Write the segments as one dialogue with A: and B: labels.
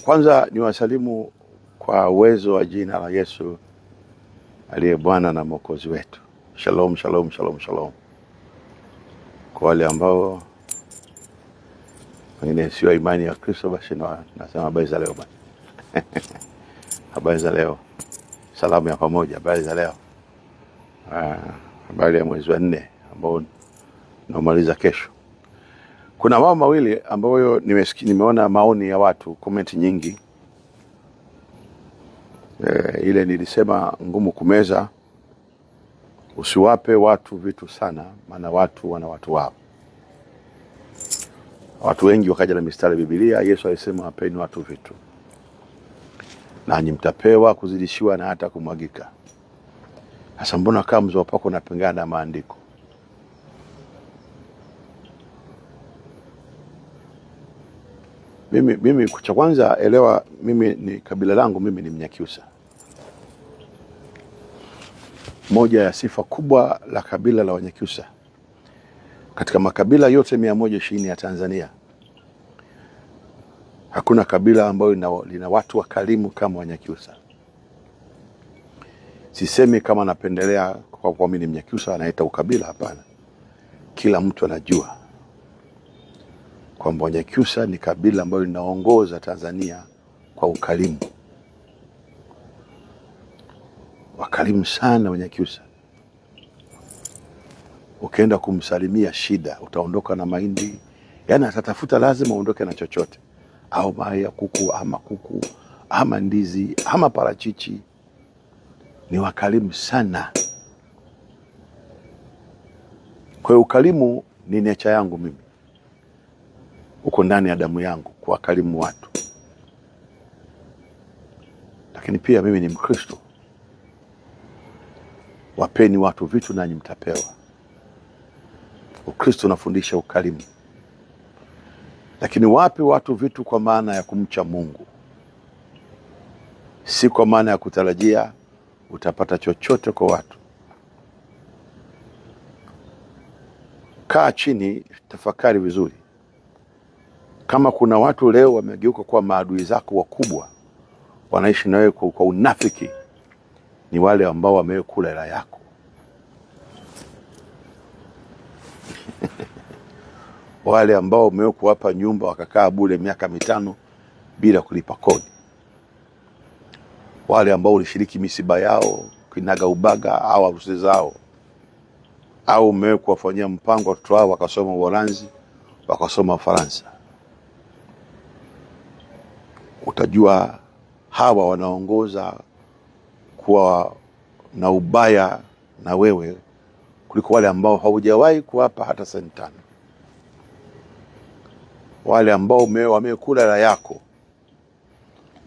A: Kwanza ni wasalimu kwa uwezo wa jina la Yesu aliye Bwana na Mwokozi wetu. Shalom, shalom, shalom, shalom. Kwa wale ambao wengine sio imani ya Kristo, basi nasema habari za leo bwana. Habari za leo. Salamu ya pamoja, habari za leo. Habari ya mwezi wa 4 ambao naumaliza kesho. Kuna mambo mawili ambayo nimeona maoni ya watu, comment nyingi. Ile nilisema ngumu kumeza, usiwape watu vitu sana, maana watu wana watu wao. Watu wengi wakaja na mistari ya Biblia. Yesu alisema wapeni watu vitu, nanyi mtapewa, kuzidishiwa na hata kumwagika. Sasa mbona kama mzo pako napingana na maandiko? Mimi cha kwanza elewa, mimi ni kabila langu, mimi ni Mnyakyusa. Moja ya sifa kubwa la kabila la Wanyakyusa, katika makabila yote 120 ya Tanzania, hakuna kabila ambayo lina watu wakarimu kama Wanyakyusa. Sisemi kama napendelea kwa mimi ni Mnyakyusa anaita ukabila, hapana. Kila mtu anajua kwamba Wanyakyusa ni kabila ambayo linaongoza Tanzania kwa ukarimu. Wakarimu sana Wanyakyusa. Ukienda kumsalimia shida, utaondoka na mahindi. Yaani atatafuta lazima uondoke na chochote. Au mayai ya kuku, ama ndizi, ama parachichi. Ni wakarimu sana. Kwa hiyo ukarimu ni nature yangu mimi. Uko ndani ya damu yangu kuwakarimu watu. Lakini pia mimi ni Mkristo. Wapeni watu vitu nanyi mtapewa. Ukristo unafundisha ukarimu. Lakini wape watu vitu kwa maana ya kumcha Mungu, si kwa maana ya kutarajia utapata chochote kwa watu. Kaa chini, tafakari vizuri. Kama kuna watu leo wamegeuka kuwa maadui zako wakubwa, wanaishi nawe kwa unafiki, ni wale ambao wamekula hela yako. Wale ambao umewapa nyumba wakakaa bure miaka 5 bila kulipa kodi. Wale ambao ulishiriki misiba yao, kinaga ubaga au harusi zao, au umewafanyia mpango watoto wao wakasoma Uholanzi, wakasoma Ufaransa. Utajua hawa wanaongoza kuwa na ubaya na wewe kuliko wale ambao haujawahi kuwapa hata senti 5. Wale ambao wamekula hela yako,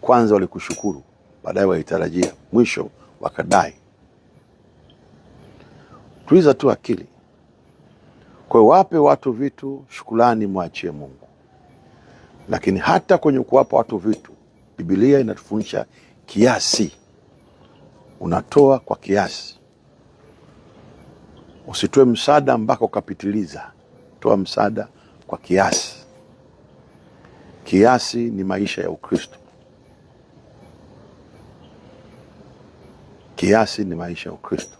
A: kwanza walikushukuru, baadaye walitarajia, mwisho wakadai. Tuliza tu akili. Kwa hiyo wape watu vitu, shukrani mwachie Mungu. Lakini hata kwenye kuwapa watu vitu, Biblia inatufundisha kiasi. Unatoa kwa kiasi. Usitoe msaada mpaka ukapitiliza. Toa msaada kwa kiasi. Kiasi ni maisha ya Ukristo. Kiasi ni maisha ya Ukristo.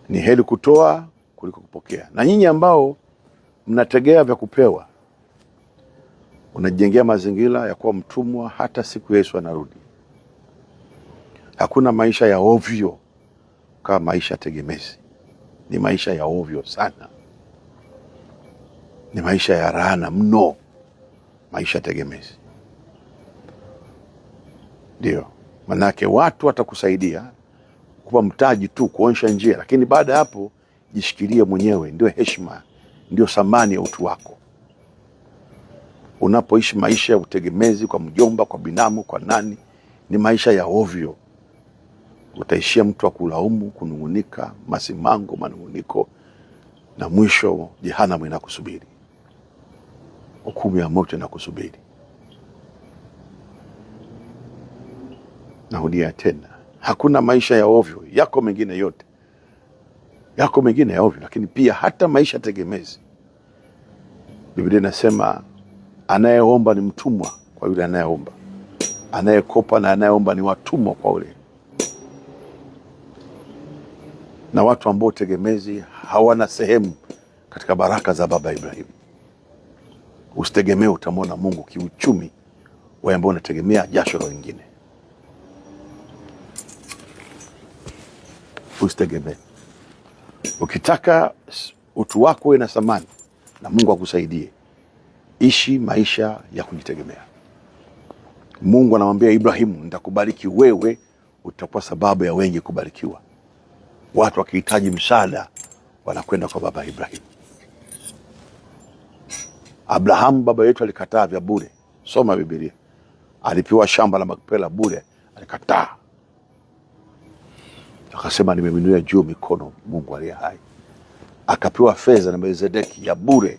A: Ni heri kutoa kuliko kupokea. Na nyinyi ambao mnategea vya kupewa, unajengea mazingira ya kuwa mtumwa hata siku Yesu anarudi. Hakuna maisha ya ovyo kama maisha tegemezi. Ni maisha ya ovyo sana. Ni maisha ya laana mno, maisha tegemezi. Ndio manake watu watakusaidia kupa mtaji tu, kuonyesha njia, lakini baada ya hapo jishikilie mwenyewe. Ndio heshima, ndio thamani ya utu wako. Unapoishi maisha ya utegemezi kwa mjomba, kwa binamu, kwa nani, ni maisha ya ovyo. Utaishia mtu wa kulaumu, kunungunika, masimango, manunguniko, na mwisho jehanamu inakusubiri. Hukumu ya moto inakusubiri. Narudia tena, hakuna maisha ya ovyo. Yako mengine yote, yako mengine ya ovyo, lakini pia hata maisha tegemezi. Biblia inasema Anayeomba ni mtumwa kwa yule anayeomba. Anayekopa na anayeomba ni watumwa kwa yule. Na watu ambao tegemezi hawana sehemu katika baraka za baba Ibrahimu. Usitegemee utamwona Mungu kiuchumi, wewe ambao unategemea jasho la wengine. Usitegemee. Ukitaka utu wako uwe na thamani na Mungu akusaidie, ishi maisha ya kujitegemea. Mungu anamwambia Ibrahimu, nitakubariki wewe, utakuwa sababu ya wengi kubarikiwa. Watu wakihitaji msaada wanakwenda kwa baba Ibrahimu. Abrahamu baba yetu alikataa vya bure. Soma Biblia. Alipewa shamba la Makpela bure, alikataa. Akasema nimeinuia juu mikono Mungu aliye hai. Akapewa fedha na Melkizedeki ya bure,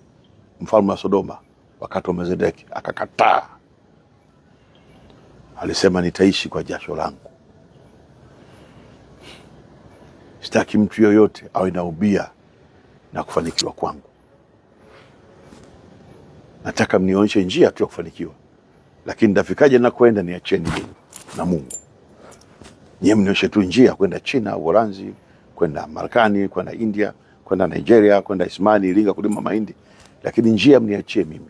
A: mfalme wa Sodoma, wakati wa Melkizedeki, akakataa. Alisema nitaishi kwa jasho langu. Sitaki mtu yoyote awe na ubia na kufanikiwa kwangu. Nataka mnionyeshe njia tu ya kufanikiwa. Lakini ndafikaje na kwenda niacheni mimi na Mungu. Nyie mnionyeshe tu njia kwenda China, Uholanzi, kwenda Marekani, kwenda India, kwenda Nigeria, kwenda Ismani, Iringa kulima mahindi. Lakini njia mniachie mimi.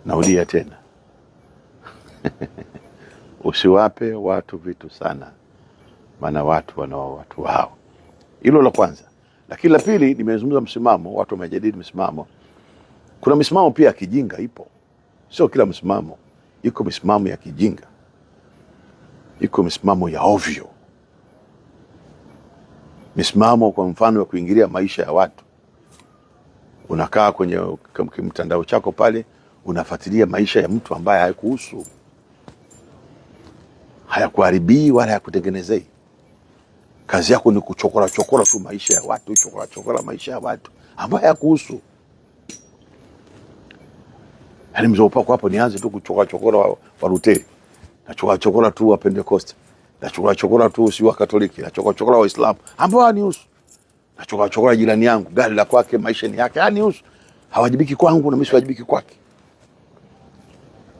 A: Naulia tena. Usiwape watu vitu sana, maana watu wanao watu wao. Hilo la kwanza. Lakini la pili, nimezungumza msimamo, watu wamejadili msimamo. Kuna misimamo pia ya kijinga ipo. Sio kila msimamo. Iko misimamo ya kijinga. Iko misimamo ya ovyo. Misimamo kwa mfano ya kuingilia maisha ya watu. Unakaa kwenye mtandao chako pale, unafuatilia maisha ya mtu ambaye hayakuhusu. Hayakuharibii wala hayakutengenezei. Kazi yako ni kuchokora chokora tu maisha ya watu, chokora maisha ya watu ambayo hayakuhusu. Yaani mzopako hapo nianze tu kuchokora chokora wa Luteri, na chokora tu wa Pentecost, na chokora tu si wa Katoliki, na chokora wa Islam ambao hanihusu. Na chokora jirani yangu, gari la kwake, maisha ni yake, hanihusu. Hawajibiki kwangu na mimi siwajibiki kwake.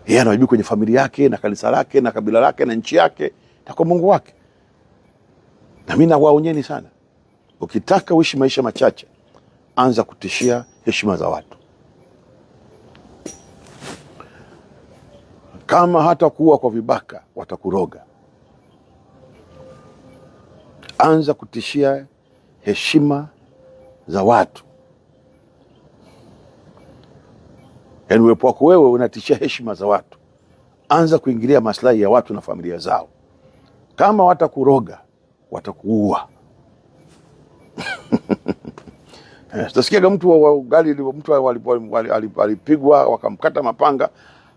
A: Yeye anawajibika kwenye familia yake na kanisa lake na kabila lake na nchi yake na kwa Mungu wake. Na mimi nawaonyeni sana. Ukitaka uishi maisha machache, anza kutishia heshima za watu. Kama hata kuwa kwa vibaka watakuroga, anza kutishia heshima za watu. Yaani uwepo wako wewe unatishia heshima za watu. Anza kuingilia maslahi ya watu na familia zao. Kama watakuroga, watakuua. Tutasikia mtu wa gari, mtu alipigwa wakamkata mapanga,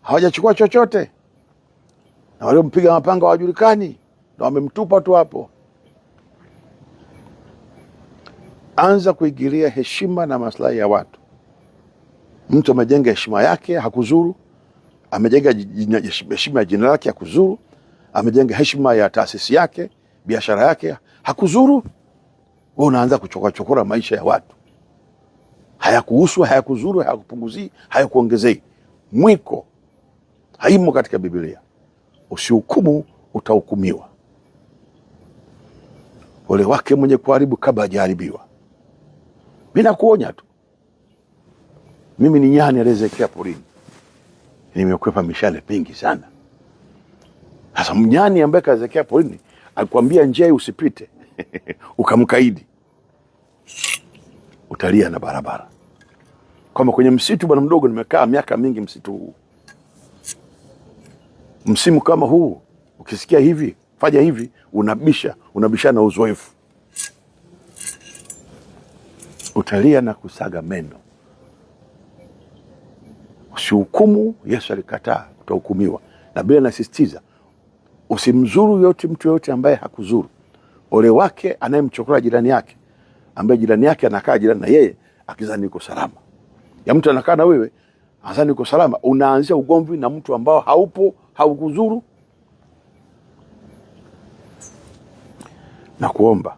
A: hawajachukua chochote. Na waliompiga mapanga hawajulikani, na wamemtupa tu hapo. Anza kuingilia heshima na maslahi ya watu. Mtu amejenga heshima yake, hakuzuru. Amejenga heshima ya jina lake, hakuzuru. Amejenga heshima ya taasisi yake, biashara yake, hakuzuru. Wewe unaanza kuchokora maisha ya watu. Hayakuhusu, hayakuzuru, hayakupunguzii, hayakuongezei. Mwiko haimo katika Biblia. Usihukumu, utahukumiwa. Ole wake mwenye kuharibu kabla hajaharibiwa. Mimi nakuonya tu. Mimi ni nyani aliyezeekea porini. Nimekwepa mishale mingi sana. Sasa mnyani ambaye kazeekea porini alikwambia njia usipite ukamkaidi, utalia na barabara. Kama kwenye msitu bwana mdogo, nimekaa miaka mingi msitu huu. Msimu kama huu ukisikia hivi, fanya hivi, unabisha na uzoefu. Utalia na kusaga meno. Usihukumu, Yesu alikataa, utahukumiwa. Na Biblia inasisitiza usimzuru mtu yote ambaye hakuzuru. Ole wake anayemchokora jirani yake, ambaye jirani yake anakaa jirani na yeye akizani yuko salama. Ya mtu anakaa na wewe azani yuko salama, unaanzia ugomvi na mtu ambao haupo, haukuzuru. Na kuomba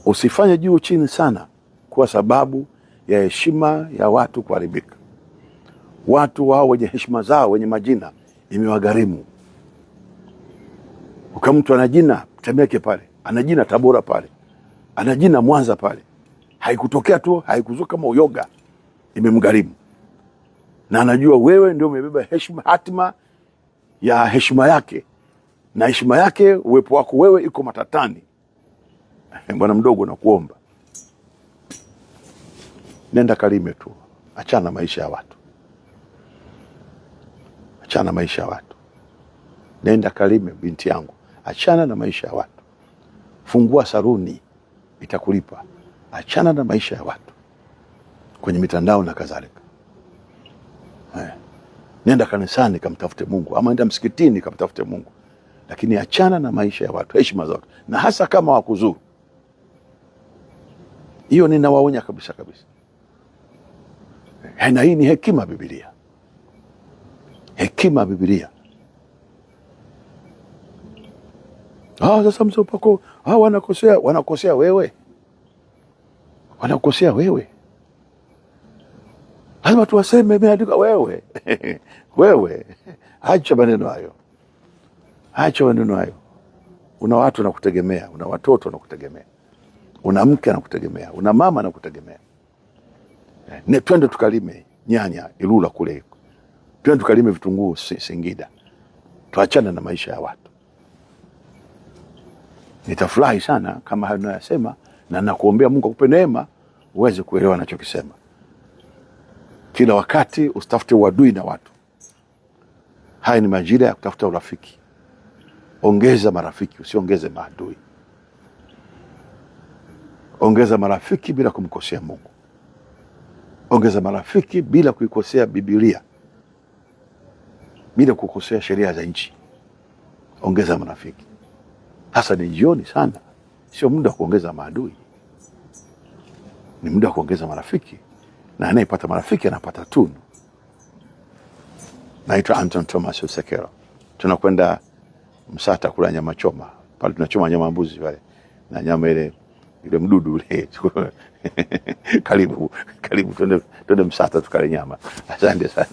A: usifanye juu chini sana kwa sababu ya heshima ya watu kuharibika. Watu wao wenye heshima zao, wenye majina, imewagharimu. Uka mtu ana jina Temeke pale, ana jina Tabora pale, ana jina Mwanza pale, haikutokea tu, haikuzuka kama uyoga, imemgharimu. Na anajua wewe ndio umebeba heshima, hatima ya heshima yake, na heshima yake, uwepo wako wewe iko matatani. Bwana mdogo, nakuomba nenda kalime tu, achana maisha ya watu, achana maisha ya watu. Nenda kalime binti yangu, achana na maisha ya watu. Fungua saruni, itakulipa. Achana na maisha ya watu kwenye mitandao na kadhalika. Nenda kanisani kamtafute Mungu, ama nenda msikitini kamtafute Mungu, lakini achana na maisha ya watu, heshima za watu, na hasa kama wakuzuru. Hiyo ninawaonya kabisa kabisa. Na hii ni hekima Biblia, hekima Biblia. Sasa msopako wanakosea wewe, wanakosea wewe, lazima tuwaseme, imeandika wewe. Wewe acha maneno hayo, acha maneno hayo. Una watu wanakutegemea, una watoto wanakutegemea, una mke anakutegemea, una mama anakutegemea. Twende tukalime nyanya Ilula kule, twende tukalime vitunguu Singida. Tuachane na maisha ya watu. Nitafurahi sana kama hayo ninayosema, na nakuombea Mungu akupe neema uweze kuelewa ninachokisema. Kila wakati usitafute uadui na watu. Haya ni majira ya kutafuta urafiki. Ongeza marafiki, usiongeze maadui. Ongeza marafiki bila kumkosea Mungu. Ongeza marafiki bila kuikosea Biblia, bila kukosea sheria za nchi. Ongeza marafiki. Hasa ni jioni sana, sio muda wa kuongeza maadui, ni muda wa kuongeza marafiki, na anayepata marafiki anapata tunu. Naitwa Anton Thomas Usekelo. Tunakwenda Msata kula nyama choma pale, tunachoma nyama mbuzi pale na nyama ile mdudu ule. Karibu twende Msata tukale nyama. Asante sana.